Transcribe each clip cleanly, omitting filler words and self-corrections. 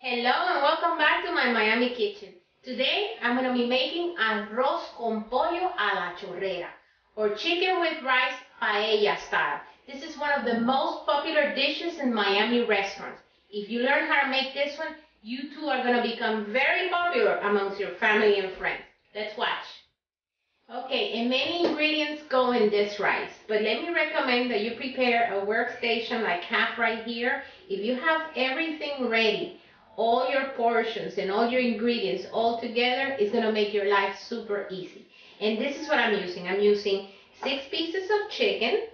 Hello and welcome back to my Miami kitchen. Today I'm going to be making arroz con pollo a la chorrera, or chicken with rice paella style. This is one of the most popular dishes in Miami restaurants. If you learn how to make this one, you too are going to become very popular amongst your family and friends. Let's watch. Okay, and many ingredients go in this rice, but let me recommend that you prepare a workstation like half right here. If you have everything ready, all your portions and all your ingredients all together, is going to make your life super easy. And this is what I'm using. I'm using 6 pieces of chicken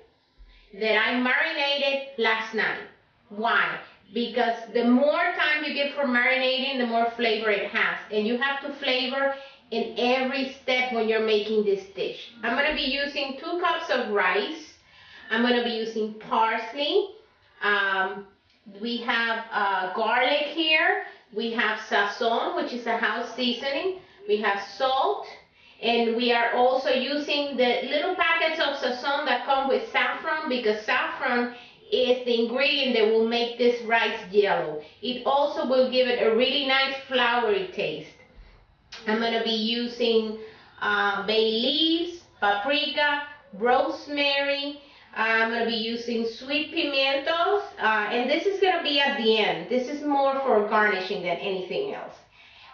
that I marinated last night. Why? Because the more time you give for marinating, the more flavor it has. And you have to flavor in every step when you're making this dish. I'm going to be using 2 cups of rice. I'm going to be using parsley. We have garlic here. We have sazon, which is a house seasoning. We have salt. And we are also using the little packets of sazon that come with saffron, because saffron is the ingredient that will make this rice yellow. It also will give it a really nice floury taste. I'm going to be using bay leaves, paprika, rosemary. I'm going to be using sweet pimientos, and this is going to be at the end. This is more for garnishing than anything else.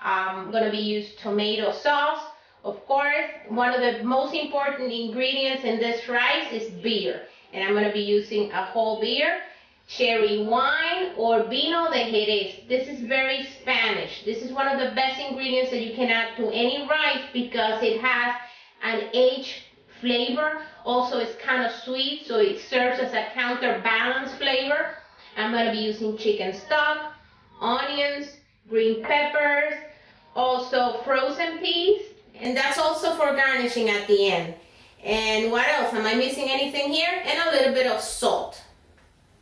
I'm going to be using tomato sauce. Of course, one of the most important ingredients in this rice is beer, and I'm going to be using a whole beer, cherry wine, or vino de Jerez. This is very Spanish. This is one of the best ingredients that you can add to any rice because it has an aged flavor. Also, it's kind of sweet, so it serves as a counterbalance flavor. I'm going to be using chicken stock, onions, green peppers, also frozen peas, and that's also for garnishing at the end. And what else? Am I missing anything here? And a little bit of salt.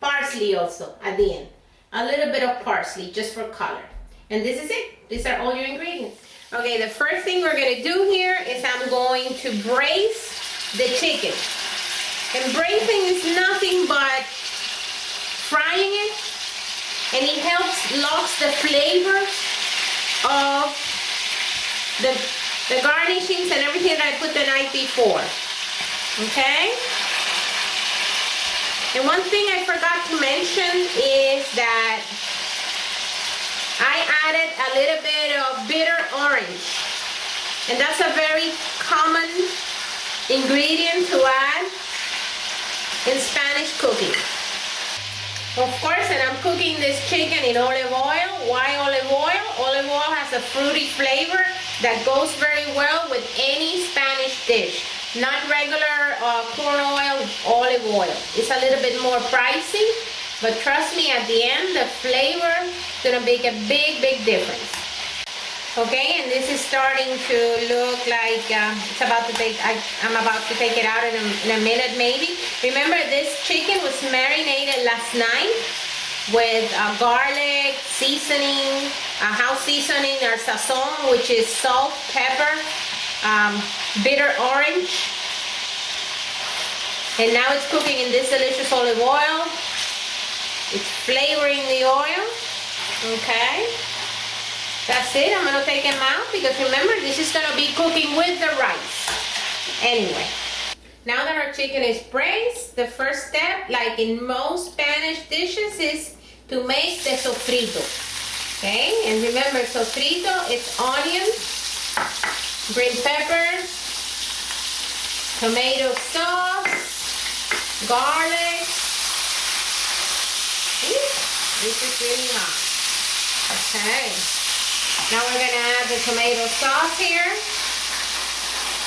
Parsley also at the end. A little bit of parsley just for color. And this is it. These are all your ingredients. Okay, the first thing we're going to do here is I'm going to braise the chicken. And braising is nothing but frying it, and it helps locks the flavor of the garnishings and everything that I put the night before. Okay? And one thing I forgot to mention is that I added a little bit of bitter orange, and that's a very common ingredient to add in Spanish cooking. Of course, and I'm cooking this chicken in olive oil. Why olive oil? Olive oil has a fruity flavor that goes very well with any Spanish dish. Not regular corn oil, olive oil. It's a little bit more pricey, but trust me, at the end, the flavor is gonna make a big, big difference. Okay, and this is starting to look like it's about to take, I'm about to take it out in a minute maybe. Remember, this chicken was marinated last night with garlic, seasoning, house seasoning, or sazon, which is salt, pepper, bitter orange. And now it's cooking in this delicious olive oil. It's flavoring the oil. Okay. That's it. I'm going to take them out because remember, this is going to be cooking with the rice. Anyway, now that our chicken is braised, the first step, like in most Spanish dishes, is to make the sofrito. Okay, and remember, sofrito is onions, green peppers, tomato sauce, garlic. Ooh, this is really hot. Okay. Now we're going to add the tomato sauce here.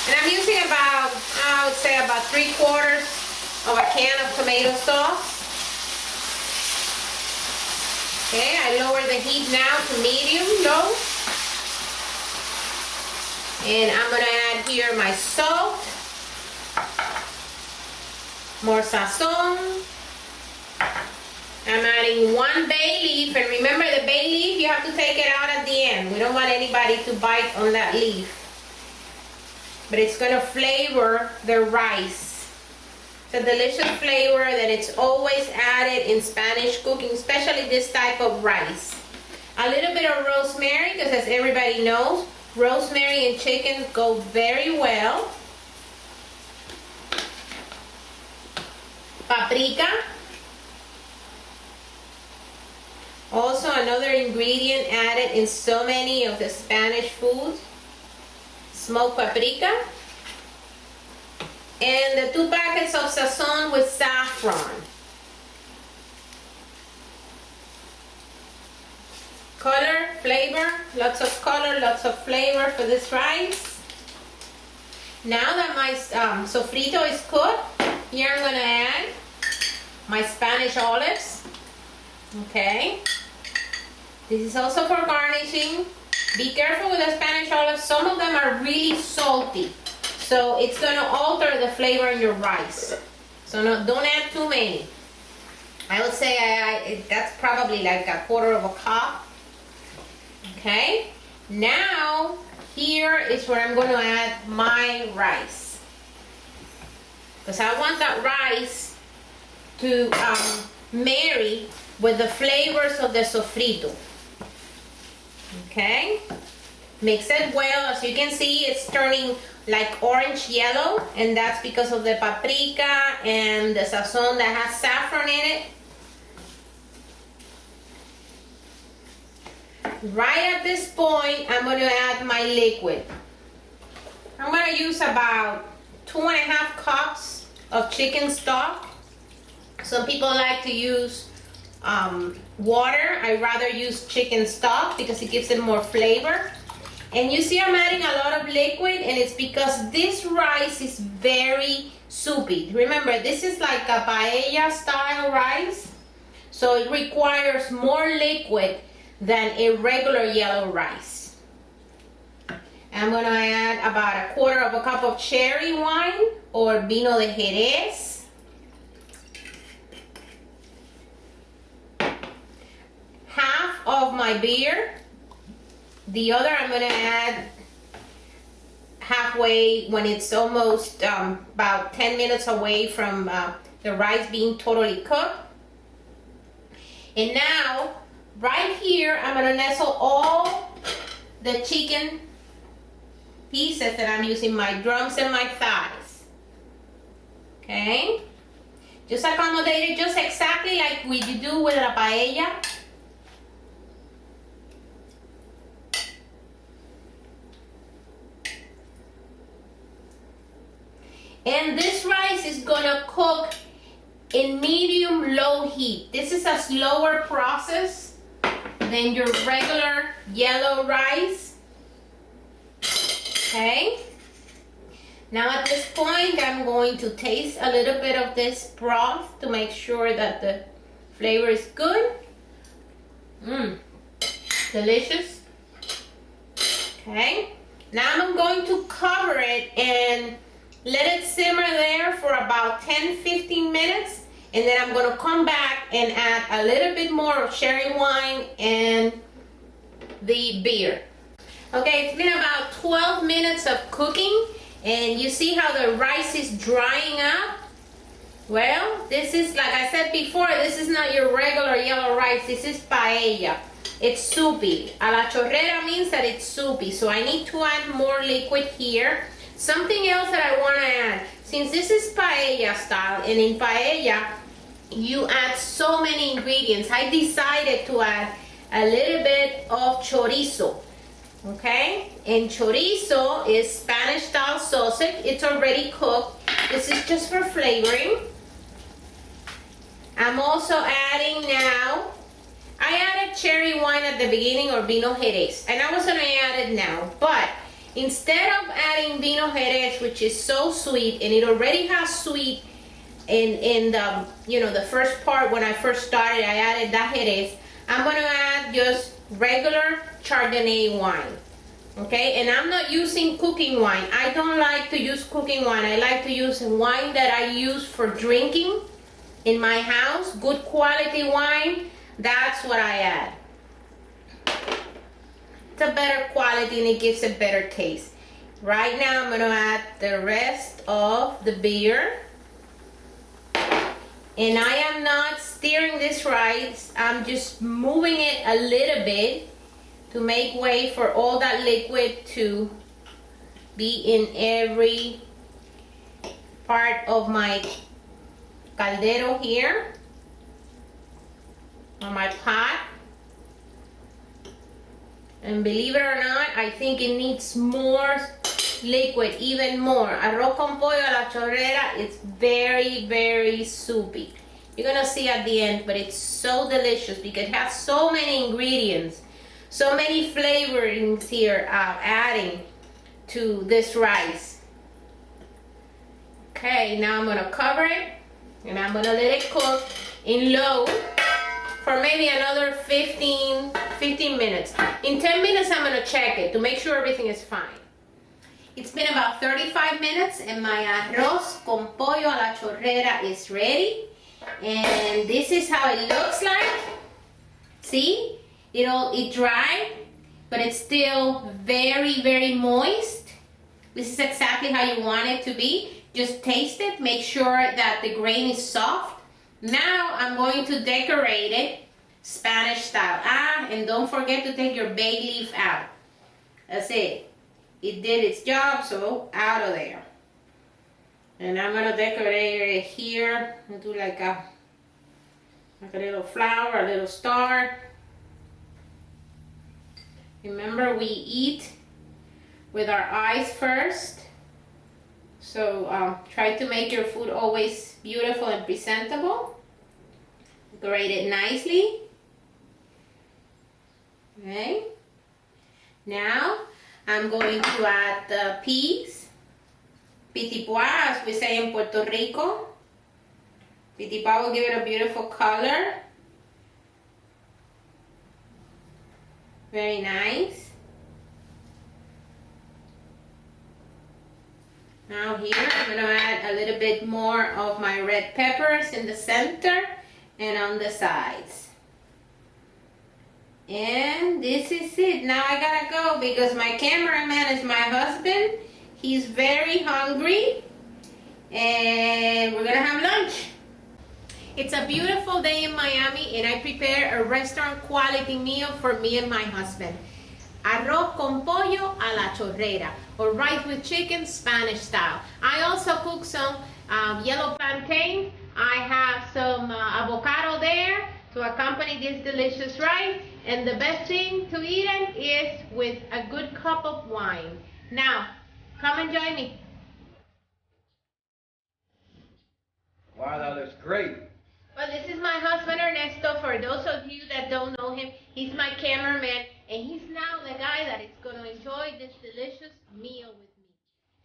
And I'm using about, I would say about 3/4 of a can of tomato sauce. Okay, I lower the heat now to medium, low. And I'm going to add here my salt, more sazon. I'm adding 1 bay leaf, and remember, the bay leaf, you have to take it out at the end. We don't want anybody to bite on that leaf. But it's going to flavor the rice. It's a delicious flavor that it's always added in Spanish cooking, especially this type of rice. A little bit of rosemary, because as everybody knows, rosemary and chicken go very well. Paprika. Also another ingredient added in so many of the Spanish foods. Smoked paprika. And the 2 packets of sazon with saffron. Color, flavor, lots of color, lots of flavor for this rice. Now that my sofrito is cooked, here I'm gonna add my Spanish olives. Okay. This is also for garnishing. Be careful with the Spanish olives. Some of them are really salty, so it's gonna alter the flavor in your rice. So no, don't add too many. I would say that's probably like 1/4 cup. Okay. Now here is where I'm going to add my rice, because I want that rice to marry with the flavors of the sofrito. Okay. Mix it well. As you can see, it's turning like orange yellow, and that's because of the paprika and the sazon that has saffron in it. Right at this point, I'm going to add my liquid. I'm going to use about 2.5 cups of chicken stock. Some people like to use water. I rather use chicken stock because it gives it more flavor. And you see I'm adding a lot of liquid, and it's because this rice is very soupy. Remember, this is like a paella style rice, so it requires more liquid than a regular yellow rice. I'm gonna add about 1/4 cup of cherry wine or vino de Jerez. Half of my beer. The other I'm gonna add halfway when it's almost about 10 minutes away from the rice being totally cooked. And now, right here, I'm gonna nestle all the chicken pieces that I'm using, my drums and my thighs. Okay? Just accommodate it just exactly like we do with a paella. And this rice is gonna cook in medium-low heat. This is a slower process than your regular yellow rice. Okay. Now at this point, I'm going to taste a little bit of this broth to make sure that the flavor is good. Delicious. Okay. Now I'm going to cover it and let it simmer there for about 10-15 minutes, and then I'm going to come back and add a little bit more of cherry wine and the beer. Okay, it's been about 12 minutes of cooking, and you see how the rice is drying up? Well, this is, like I said before, this is not your regular yellow rice. This is paella. It's soupy. A la chorrera means that it's soupy, so I need to add more liquid here. Something else that I want to add, since this is paella style, and in paella you add so many ingredients, I decided to add a little bit of chorizo. Okay, and chorizo is Spanish style sausage. It's already cooked. This is just for flavoring. I'm also adding now, I added cherry wine at the beginning, or vino Jerez, and I was going to add it now, but instead of adding vino Jerez, which is so sweet, and it already has sweet in the, you know, the first part when I first started, I added that Jerez. I'm going to add just regular Chardonnay wine. Okay, and I'm not using cooking wine. I don't like to use cooking wine. I like to use wine that I use for drinking in my house. Good quality wine, that's what I add. It's a better quality and it gives a better taste. Right now I'm going to add the rest of the beer. And I am not stirring this rice. I'm just moving it a little bit to make way for all that liquid to be in every part of my caldero here, on my pot. And believe it or not, I think it needs more liquid, even more. Arroz con pollo a la chorrera is very, very soupy. You're gonna see at the end, but it's so delicious because it has so many ingredients, so many flavorings here adding to this rice. Okay, now I'm gonna cover it and I'm gonna let it cook in low for maybe another 15 minutes. In 10 minutes, I'm gonna check it to make sure everything is fine. It's been about 35 minutes and my arroz con pollo a la chorrera is ready. And this is how it looks like. See, it dried, but it's still very, very moist. This is exactly how you want it to be. Just taste it, make sure that the grain is soft. Now I'm going to decorate it Spanish style. And don't forget to take your bay leaf out. That's it. It did its job, so out of there. And I'm gonna decorate it here. I'm gonna do like a little flower, a little star. Remember, we eat with our eyes first. So try to make your food always beautiful and presentable. Decorate it nicely. Okay. Now I'm going to add the peas. Pitipua, as we say in Puerto Rico. Pitipua will give it a beautiful color. Very nice. Now here I'm going to add a little bit more of my red peppers in the center and on the sides. And this is it. Now I gotta go because my cameraman is my husband. He's very hungry and we're gonna have lunch. It's a beautiful day in Miami and I prepare a restaurant quality meal for me and my husband. Arroz con pollo a la chorrera, or rice with chicken Spanish style. I also cook some yellow plantain. I have some avocado there to accompany this delicious rice. And the best thing to eat it is with a good cup of wine. Now, come and join me. Wow, that looks great. Well, this is my husband Ernesto. For those of you that don't know him, he's my cameraman, and he's now the guy that is going to enjoy this delicious meal with me.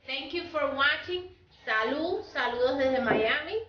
Thank you for watching. Salud, saludos desde Miami.